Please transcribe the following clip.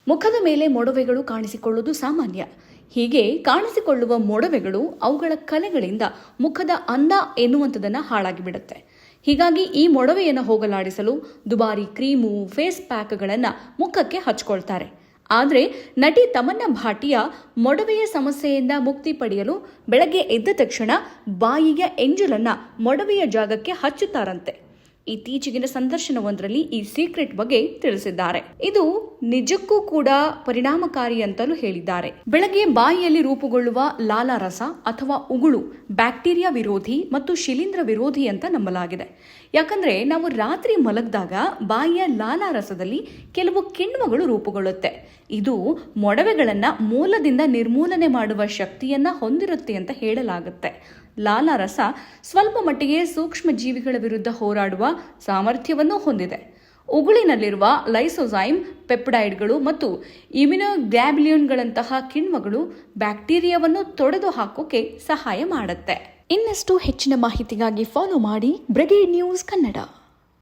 ಮುಖದ ಮೇಲೆ ಮೊಡವೆಗಳು ಕಾಣಿಸಿಕೊಳ್ಳುವುದು ಸಾಮಾನ್ಯ. ಹೀಗೆ ಕಾಣಿಸಿಕೊಳ್ಳುವ ಮೊಡವೆಗಳು ಅವುಗಳ ಕಲೆಗಳಿಂದ ಮುಖದ ಅಂದ ಎನ್ನುವಂಥದ್ದನ್ನು ಹಾಳಾಗಿಬಿಡುತ್ತೆ. ಹೀಗಾಗಿ ಈ ಮೊಡವೆಯನ್ನು ಹೋಗಲಾಡಿಸಲು ದುಬಾರಿ ಕ್ರೀಮು, ಫೇಸ್ ಪ್ಯಾಕ್ಗಳನ್ನು ಮುಖಕ್ಕೆ ಹಚ್ಕೊಳ್ತಾರೆ. ಆದರೆ ನಟಿ ತಮನ್ನಾ ಭಾಟಿಯಾ ಮೊಡವೆಯ ಸಮಸ್ಯೆಯಿಂದ ಮುಕ್ತಿ ಪಡೆಯಲು ಬೆಳಗ್ಗೆ ಎದ್ದ ತಕ್ಷಣ ಬಾಯಿಯ ಎಂಜಲನ್ನು ಮೊಡವೆಯ ಜಾಗಕ್ಕೆ ಹಚ್ಚುತ್ತಾರಂತೆ. ಇತ್ತೀಚೆಗಿನ ಸಂದರ್ಶನವೊಂದರಲ್ಲಿ ಈ ಸೀಕ್ರೆಟ್ ಬಗ್ಗೆ ತಿಳಿಸಿದ್ದಾರೆ. ಇದು ನಿಜಕ್ಕೂ ಕೂಡ ಪರಿಣಾಮಕಾರಿ ಅಂತಲೂ ಹೇಳಿದ್ದಾರೆ. ಬೆಳಗ್ಗೆ ಬಾಯಿಯಲ್ಲಿ ರೂಪುಗೊಳ್ಳುವ ಲಾಲಾರಸ ಅಥವಾ ಉಗುಳು ಬ್ಯಾಕ್ಟೀರಿಯಾ ವಿರೋಧಿ ಮತ್ತು ಶಿಲೀಂಧ್ರ ವಿರೋಧಿ ಅಂತ ನಂಬಲಾಗಿದೆ. ಯಾಕಂದ್ರೆ ನಾವು ರಾತ್ರಿ ಮಲಗಿದಾಗ ಬಾಯಿಯ ಲಾಲಾರಸದಲ್ಲಿ ಕೆಲವು ಕಿಣ್ವಗಳು ರೂಪುಗೊಳ್ಳುತ್ತೆ. ಇದು ಮೊಡವೆಗಳನ್ನ ಮೂಲದಿಂದ ನಿರ್ಮೂಲನೆ ಮಾಡುವ ಶಕ್ತಿಯನ್ನ ಹೊಂದಿರುತ್ತೆ ಅಂತ ಹೇಳಲಾಗುತ್ತೆ. ಲಾಲಾರಸ ಸ್ವಲ್ಪ ಮಟ್ಟಿಗೆ ಸೂಕ್ಷ್ಮ ಜೀವಿಗಳ ವಿರುದ್ಧ ಹೋರಾಡುವ ಸಾಮರ್ಥ್ಯವನ್ನು ಹೊಂದಿದೆ. ಉಗುಳಿನಲ್ಲಿರುವ ಲೈಸೋಸೈಮ್, ಪೆಪ್ಟೈಡ್ಗಳು ಮತ್ತು ಇಮ್ಯುನೋಗ್ಲಾಬ್ಯುಲಿನ್ಗಳಂತಹ ಕಿಣ್ವಗಳು ಬ್ಯಾಕ್ಟೀರಿಯಾವನ್ನು ತೊಡೆದು ಹಾಕೋಕೆ ಸಹಾಯ ಮಾಡುತ್ತೆ. ಇನ್ನಷ್ಟು ಹೆಚ್ಚಿನ ಮಾಹಿತಿಗಾಗಿ ಫಾಲೋ ಮಾಡಿ ಬ್ರಿಗೇಡ್ ನ್ಯೂಸ್ ಕನ್ನಡ.